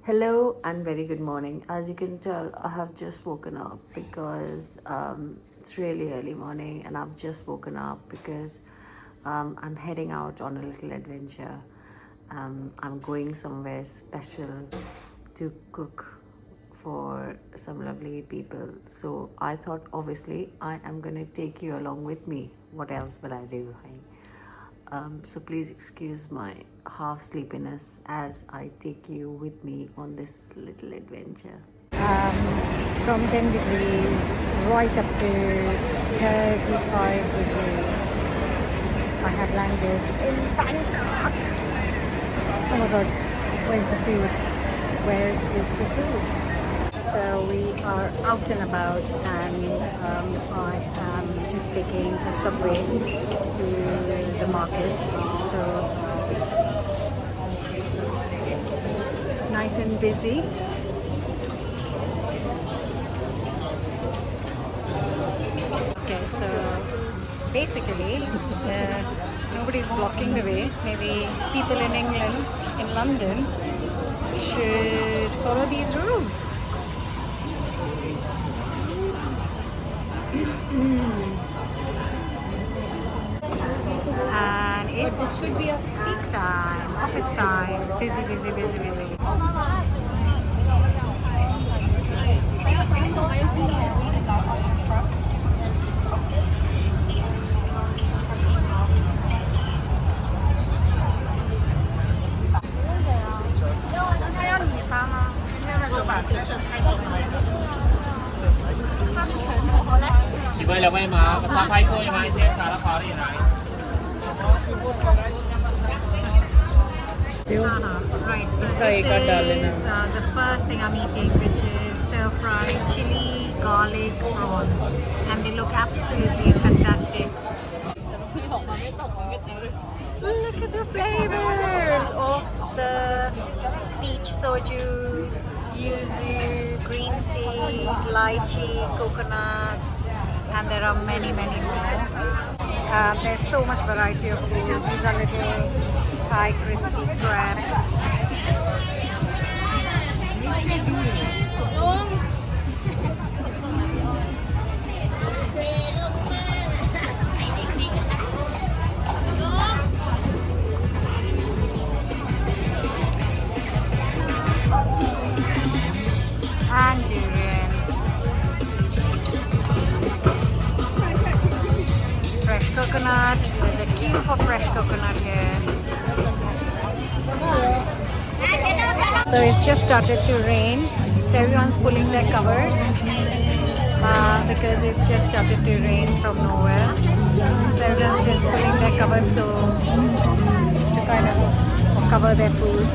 Hello and very good morning. As you can tell, I have just woken up because it's really early morning, and I've just woken up because I'm heading out on a little adventure. I'm going somewhere special to cook for some lovely people. So I thought, obviously, I am going to take you along with me. What else will I do? So please excuse my half sleepiness as I take you with me on this little adventure. From 10 degrees right up to 35 degrees. I have landed in Bangkok. Oh my god, where's the food? Where is the food? So we are out and about, and I am just taking a subway to the market. So nice and busy. Okay, so basically nobody's blocking the way. Maybe people in England, in London, should follow these rules. And it's peak time, office time, busy, busy, busy, busy. Right, so this is the first thing I'm eating, which is stir-fried chili garlic prawns, and they look absolutely fantastic. Look at the flavors of the peach soju, yuzu, green tea, lychee, coconut, and there are many, many more. There's so much variety of food. These are little Thai crispy crabs. And durian. Fresh coconut. There's a queue for fresh coconut here. So it's just started to rain. So everyone's pulling their covers because it's just started to rain from nowhere. So everyone's just pulling their covers to kind of cover their food.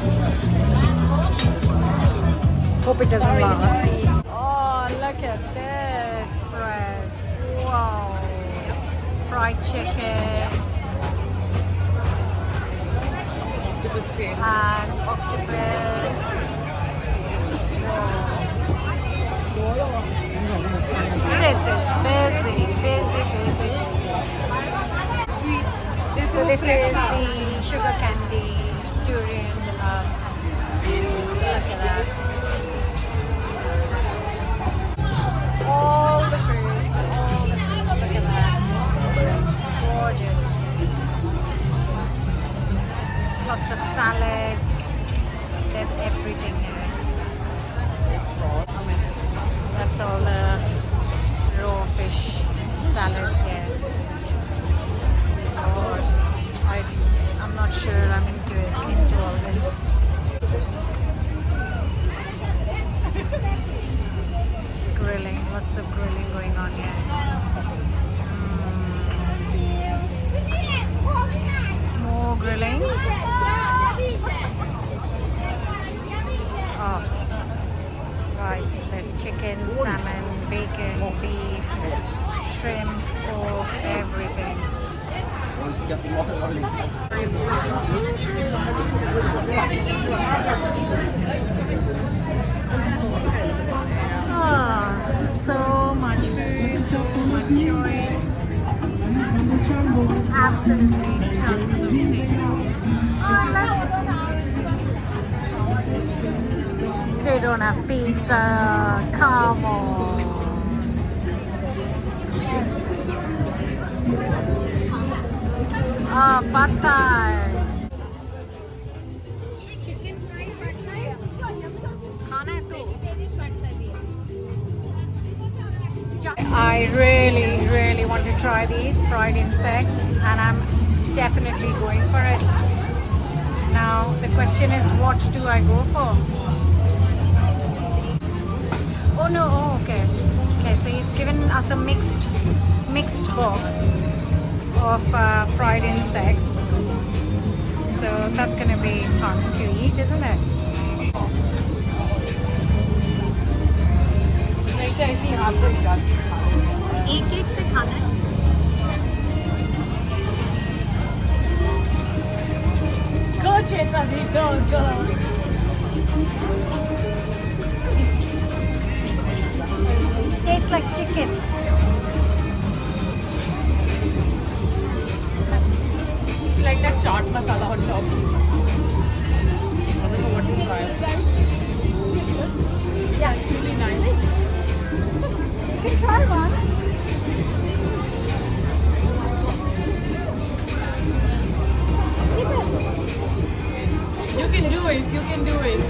Hope it doesn't last. Oh, look at this spread. Wow. Fried chicken. And octopus. This is busy, busy, busy, busy. So this is the sugar candy durian. Look at that. All the fruits, look at that. Gorgeous. Lots of salads. There's everything here. That's all the raw fish salads here. Lord, I'm not sure I'm into all this. Grilling, lots of grilling going on here. More grilling. Oh, right. There's chicken, salmon, bacon, beef, shrimp, pork, everything. Ah, so much food, so much choice. Absolutely tons of things. Oh, look. They don't have pizza. Come on. Ah, pad thai. Chicken fry पड़ रहा है खाना है तो vegetarian पड़ता है I really, really want to try these fried insects, and I'm definitely going for it. Now, the question is, what do I go for? Oh no, oh, okay. Okay, so he's given us a mixed box of fried insects. So that's gonna be fun to eat, isn't it? एक से खाना है. Go Chetna, go. Tastes like chicken. It's like that chaat masala hot dog. I don't know what to try. Yeah, it's really nice. You can try one. You can do it. You can do it.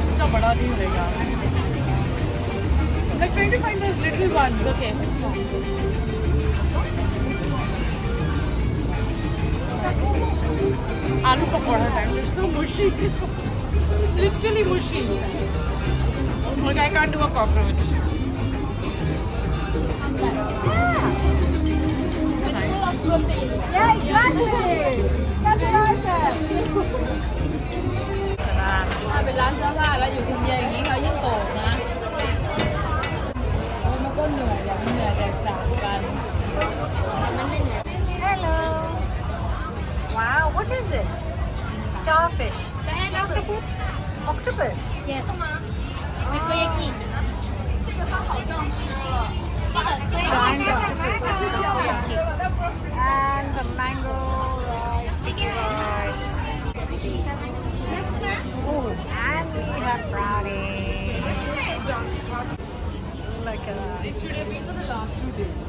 इतना बड़ा नहीं होगा. I'm trying to find those little ones. Okay. Aloo pakora time. It's so mushy. Literally mushy. Like I can't do a cockroach. Yeah, exactly. That's what I said. ถ้าเป็นร้านเสื้อผ้าแล้วอยู่คนเดียวอย่างนี้เขายิ่งโกรธนะมันก็เหนื่อยอย่างมันเหนื่อยแตกต่างกันมันไม่เหนื่อย Hello. Wow, what is it? Starfish. Octopus. Octopus. Yes. 那个也可以。 Giant octopus. And some mango rice, sticky rice. Oh, and we have brownie. Look at that. This should have been for the last 2 days.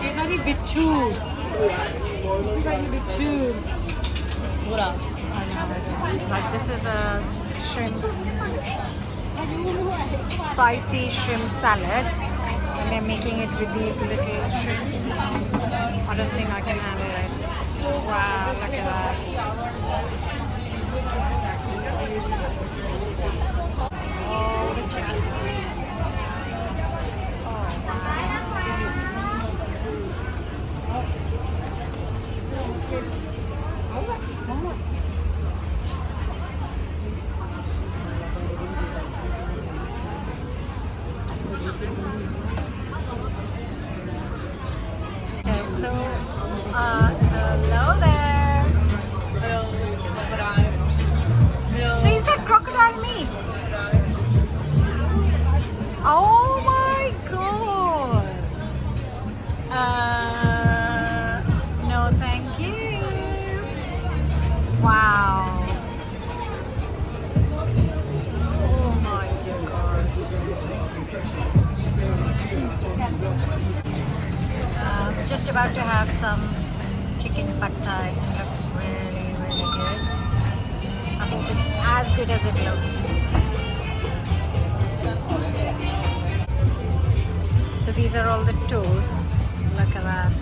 Jenari bichu. Bichu. Like this is a shrimp, spicy shrimp salad, and they're making it with these little shrimps. I don't think I can handle it. Wow, look at that. Oh, the chicken. Oh, wow. Okay, so, hello there. So is that crocodile meat? Oh my god. No thank you. Wow. Oh my dear god. Just about to have some chicken pad thai. It looks really, really good. I hope it's as good as it looks. So these are all the toasts. Look at that.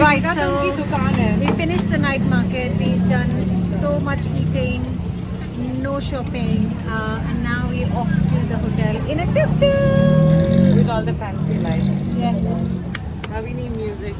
Right, Ratan so की दुकान है. we finished the night market. We've done so much eating, no shopping, and now we're off to the hotel in a tuk-tuk. With all the fancy lights. Yes. Now we need music.